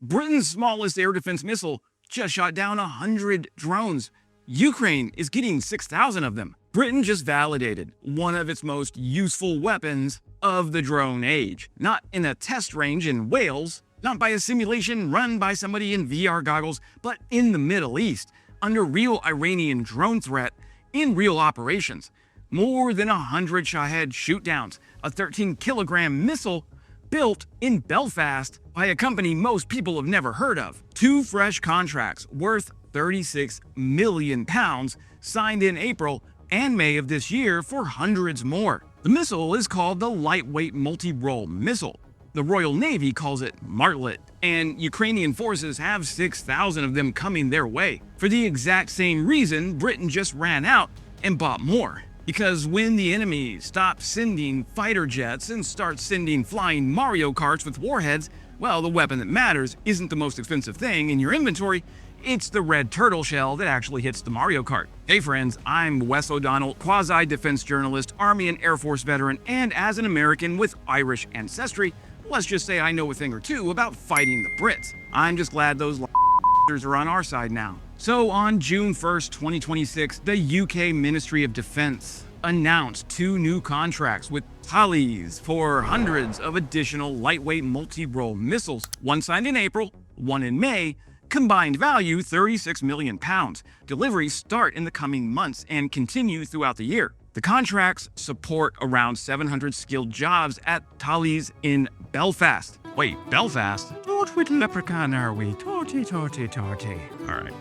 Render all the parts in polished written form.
Britain's smallest air defense missile just shot down 100 drones. Ukraine is getting 6,000 of them. Britain just validated one of its most useful weapons of the drone age. Not in a test range in Wales, not by a simulation run by somebody in VR goggles, but in the Middle East, under real Iranian drone threat, in real operations. More than 100 Shahed shootdowns, a 13-kilogram missile built in Belfast by a company most people have never heard of. 2 fresh contracts worth £36 million signed in April and May of this year for hundreds more. The missile is called the Lightweight Multi-Role Missile. The Royal Navy calls it Martlet, and Ukrainian forces have 6,000 of them coming their way. For the exact same reason, Britain just ran out and bought more. Because when the enemy stops sending fighter jets and starts sending flying Mario Karts with warheads, well, the weapon that matters isn't the most expensive thing in your inventory, it's the red turtle shell that actually hits the Mario Kart. Hey friends, I'm Wes O'Donnell, quasi-defense journalist, Army and Air Force veteran, and as an American with Irish ancestry, let's just say I know a thing or two about fighting the Brits. I'm just glad those are on our side now. So on June 1st, 2026, the UK Ministry of Defense announced 2 new contracts with Thales for hundreds of additional lightweight multi-role missiles. One signed in April, one in May, combined value £36 million. Deliveries start in the coming months and continue throughout the year. The contracts support around 700 skilled jobs at Thales in Belfast. Wait, Belfast? What with leprechaun are we? Torty. All right.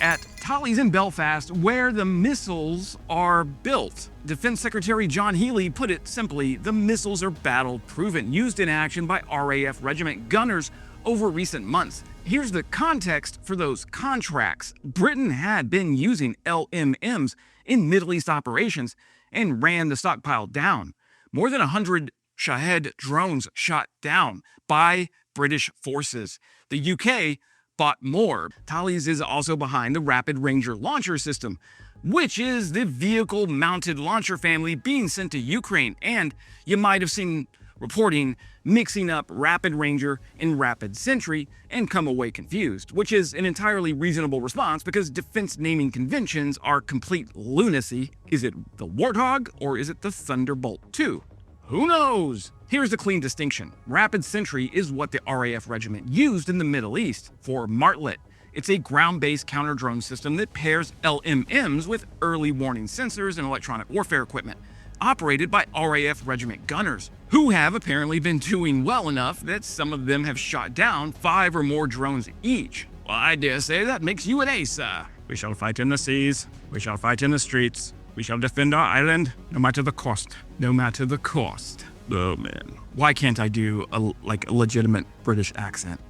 At Thales in Belfast, where the missiles are built. Defense Secretary John Healey put it simply, the missiles are battle-proven, used in action by RAF Regiment gunners over recent months. Here's the context for those contracts. Britain had been using LMMs in Middle East operations and ran the stockpile down. More than 100 Shahed drones shot down by British forces. The UK bought more. Thales is also behind the RapidRanger launcher system, which is the vehicle-mounted launcher family being sent to Ukraine. And you might have seen reporting mixing up RapidRanger and Rapid Sentry and come away confused, which is an entirely reasonable response because defense naming conventions are complete lunacy. Is it the Warthog or is it the Thunderbolt 2? Who knows? Here's the clean distinction. Rapid Sentry is what the RAF Regiment used in the Middle East for Martlet. It's a ground-based counter-drone system that pairs LMMs with early warning sensors and electronic warfare equipment, operated by RAF Regiment gunners, who have apparently been doing well enough that some of them have shot down 5 or more drones each. Well, I dare say that makes you an ace. We shall fight in the seas, we shall fight in the streets, we shall defend our island, no matter the cost. No matter the cost. Oh man. Why can't I do a legitimate British accent?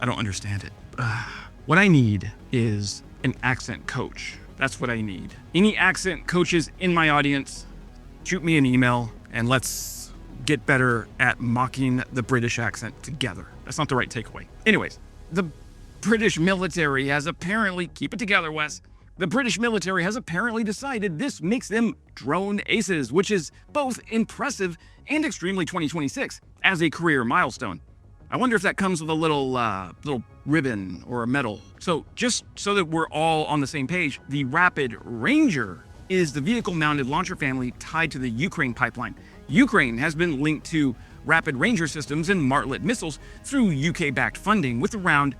I don't understand it. What I need is an accent coach. That's what I need. Any accent coaches in my audience, shoot me an email and let's get better at mocking the British accent together. That's not the right takeaway. Anyways, the British military has apparently, keep it together, Wes. The British military has apparently decided this makes them drone aces, which is both impressive and extremely 2026 as a career milestone. I wonder if that comes with a little ribbon or a medal. So just so that we're all on the same page, the RapidRanger is the vehicle-mounted launcher family tied to the Ukraine pipeline. Ukraine has been linked to RapidRanger systems and Martlet missiles through UK-backed funding, with around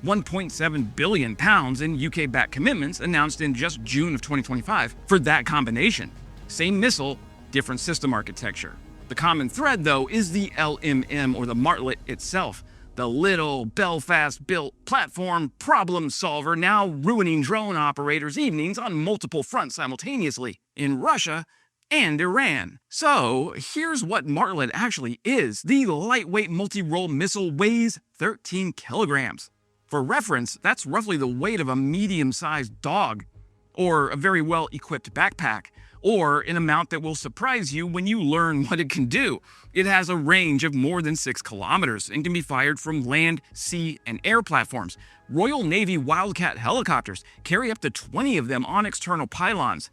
£1.7 billion in UK-backed commitments announced in just June of 2025 for that combination. Same missile, different system architecture. The common thread, though, is the LMM or the Martlet itself, the little Belfast-built platform problem solver now ruining drone operators' evenings on multiple fronts simultaneously in Russia and Iran. So here's what Martlet actually is. The lightweight multi-role missile weighs 13 kilograms. For reference, that's roughly the weight of a medium-sized dog, or a very well-equipped backpack, or an amount that will surprise you when you learn what it can do. It has a range of more than 6 kilometers and can be fired from land, sea, and air platforms. Royal Navy Wildcat helicopters carry up to 20 of them on external pylons.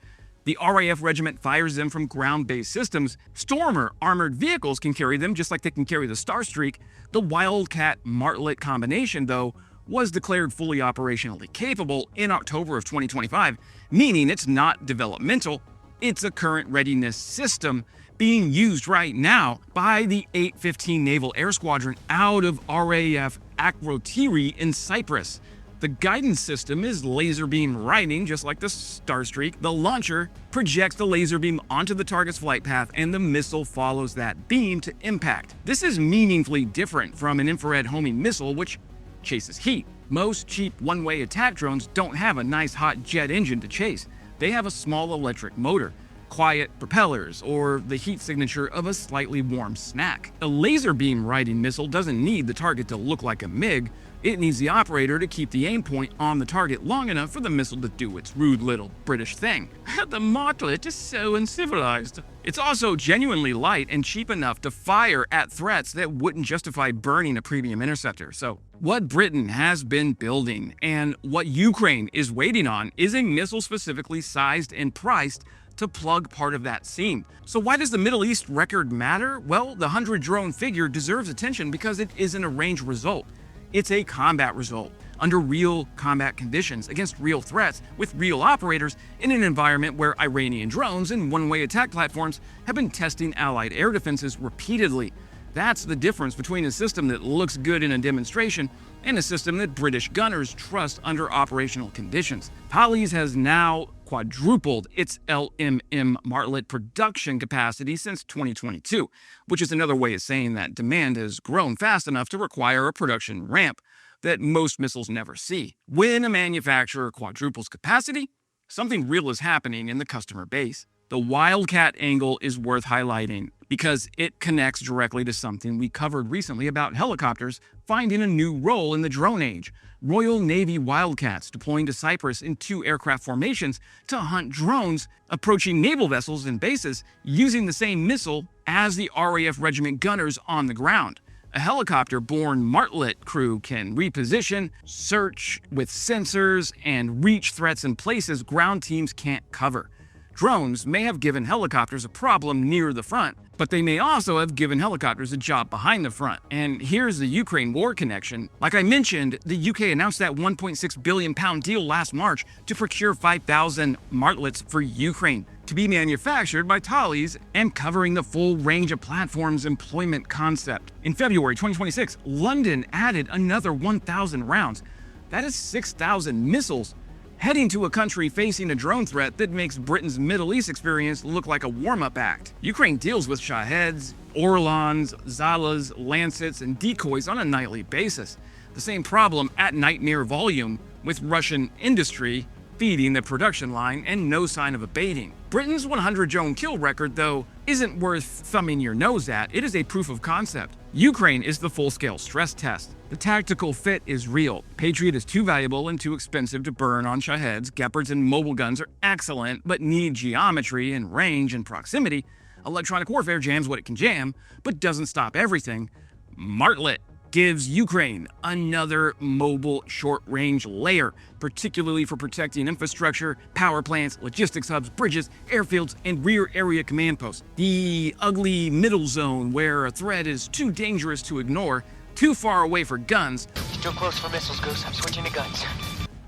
The RAF Regiment fires them from ground-based systems. Stormer armored vehicles can carry them just like they can carry the Starstreak. The Wildcat Martlet combination, though, was declared fully operationally capable in October of 2025, meaning it's not developmental, it's a current readiness system being used right now by the 815 Naval Air Squadron out of RAF Akrotiri in Cyprus. The guidance system is laser beam riding, just like the Starstreak. The launcher projects the laser beam onto the target's flight path, and the missile follows that beam to impact. This is meaningfully different from an infrared homing missile, which chases heat. Most cheap one-way attack drones don't have a nice hot jet engine to chase. They have a small electric motor, quiet propellers, or the heat signature of a slightly warm snack. A laser beam riding missile doesn't need the target to look like a MiG. It needs the operator to keep the aim point on the target long enough for the missile to do its rude little British thing. The Martlet is so uncivilized. It's also genuinely light and cheap enough to fire at threats that wouldn't justify burning a premium interceptor. So, what Britain has been building and what Ukraine is waiting on is a missile specifically sized and priced to plug part of that seam. So why does the Middle East record matter? Well, the 100 drone figure deserves attention because it isn't a range result. It's a combat result under real combat conditions against real threats with real operators in an environment where Iranian drones and one-way attack platforms have been testing Allied air defenses repeatedly. That's the difference between a system that looks good in a demonstration and a system that British gunners trust under operational conditions. Thales has now quadrupled its LMM Martlet production capacity since 2022, which is another way of saying that demand has grown fast enough to require a production ramp that most missiles never see. When a manufacturer quadruples capacity, something real is happening in the customer base. The Wildcat angle is worth highlighting because it connects directly to something we covered recently about helicopters finding a new role in the drone age. Royal Navy Wildcats deploying to Cyprus in 2 aircraft formations to hunt drones approaching naval vessels and bases using the same missile as the RAF Regiment gunners on the ground. A helicopter-borne Martlet crew can reposition, search with sensors, and reach threats in places ground teams can't cover. Drones may have given helicopters a problem near the front, but they may also have given helicopters a job behind the front. And here's the Ukraine war connection. Like I mentioned, the UK announced that £1.6 billion deal last March to procure 5,000 Martlets for Ukraine to be manufactured by Thales and covering the full range of platforms employment concept. In February 2026, London added another 1,000 rounds. That is 6,000 missiles heading to a country facing a drone threat that makes Britain's Middle East experience look like a warm-up act. Ukraine deals with Shaheds, Orlans, Zalas, Lancets, and decoys on a nightly basis. The same problem at nightmare volume with Russian industry feeding the production line and no sign of abating. Britain's 100 drone kill record, though, isn't worth thumbing your nose at. It is a proof of concept. Ukraine is the full-scale stress test. The tactical fit is real. Patriot is too valuable and too expensive to burn on Shaheds. Gepards and mobile guns are excellent, but need geometry and range and proximity. Electronic warfare jams what it can jam, but doesn't stop everything. Martlet gives Ukraine another mobile short-range layer, particularly for protecting infrastructure, power plants, logistics hubs, bridges, airfields, and rear area command posts. The ugly middle zone where a threat is too dangerous to ignore, too far away for guns, Still close for missiles, Goose. I'm switching to guns.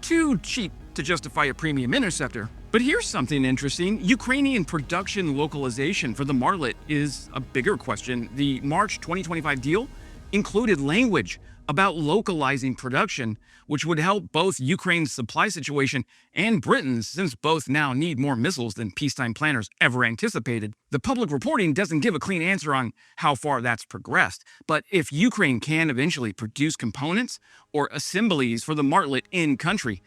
too cheap to justify a premium interceptor. But here's something interesting. Ukrainian production localization for the Martlet is a bigger question. The March 2025 deal included language about localizing production, which would help both Ukraine's supply situation and Britain's, since both now need more missiles than peacetime planners ever anticipated. The public reporting doesn't give a clean answer on how far that's progressed, but if Ukraine can eventually produce components or assemblies for the Martlet in country,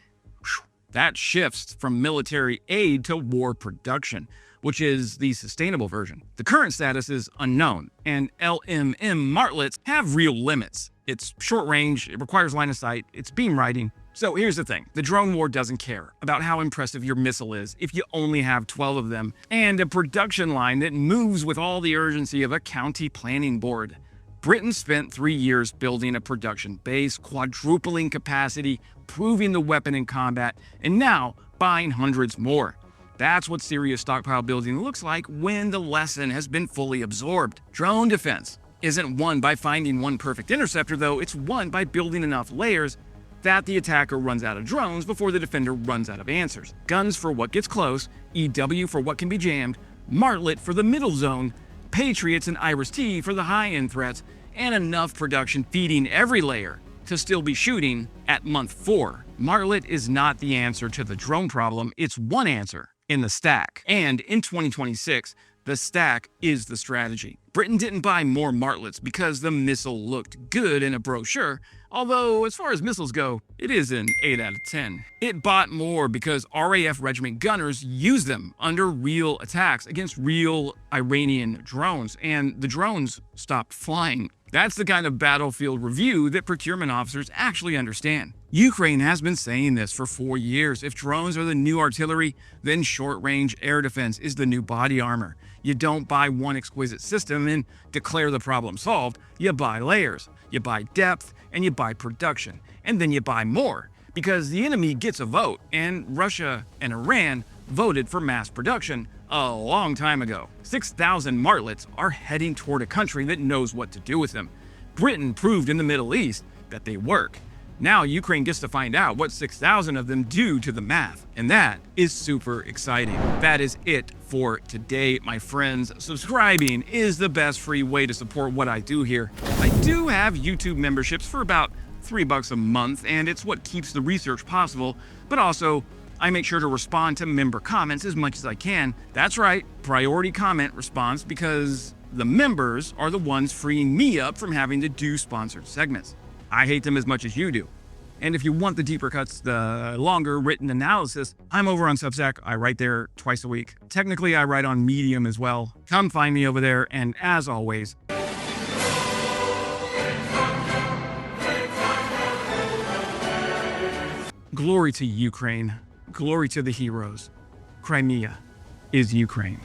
that shifts from military aid to war production, which is the sustainable version. The current status is unknown, and LMM Martlets have real limits. It's short range, it requires line of sight, it's beam riding. So here's the thing, the drone war doesn't care about how impressive your missile is if you only have 12 of them, and a production line that moves with all the urgency of a county planning board. Britain spent 3 years building a production base, quadrupling capacity, proving the weapon in combat, and now buying hundreds more. That's what serious stockpile building looks like when the lesson has been fully absorbed. Drone defense isn't won by finding one perfect interceptor, though. It's won by building enough layers that the attacker runs out of drones before the defender runs out of answers. Guns for what gets close, EW for what can be jammed, Martlet for the middle zone, Patriots and Iris-T for the high-end threats, and enough production feeding every layer to still be shooting at month 4. Martlet is not the answer to the drone problem, it's one answer in the stack. And in 2026, the stack is the strategy. Britain didn't buy more Martlets because the missile looked good in a brochure, although as far as missiles go, it is an 8 out of 10. It bought more because RAF Regiment gunners used them under real attacks against real Iranian drones, and the drones stopped flying. That's the kind of battlefield review that procurement officers actually understand. Ukraine has been saying this for 4 years. If drones are the new artillery, then short-range air defense is the new body armor. You don't buy one exquisite system and declare the problem solved. You buy layers, you buy depth, and you buy production. And then you buy more, because the enemy gets a vote, and Russia and Iran voted for mass production a long time ago. 6,000 Martlets are heading toward a country that knows what to do with them. Britain proved in the Middle East that they work. Now Ukraine gets to find out what 6,000 of them do to the math, and that is super exciting. That is it for today, my friends. Subscribing is the best free way to support what I do here. I do have YouTube memberships for about $3 a month, and it's what keeps the research possible, but also I make sure to respond to member comments as much as I can. That's right, priority comment response, because the members are the ones freeing me up from having to do sponsored segments. I hate them as much as you do. And if you want the deeper cuts, the longer written analysis, I'm over on Substack. I write there twice a week. Technically, I write on Medium as well. Come find me over there, and as always, glory to Ukraine. Glory to the heroes. Crimea is Ukraine.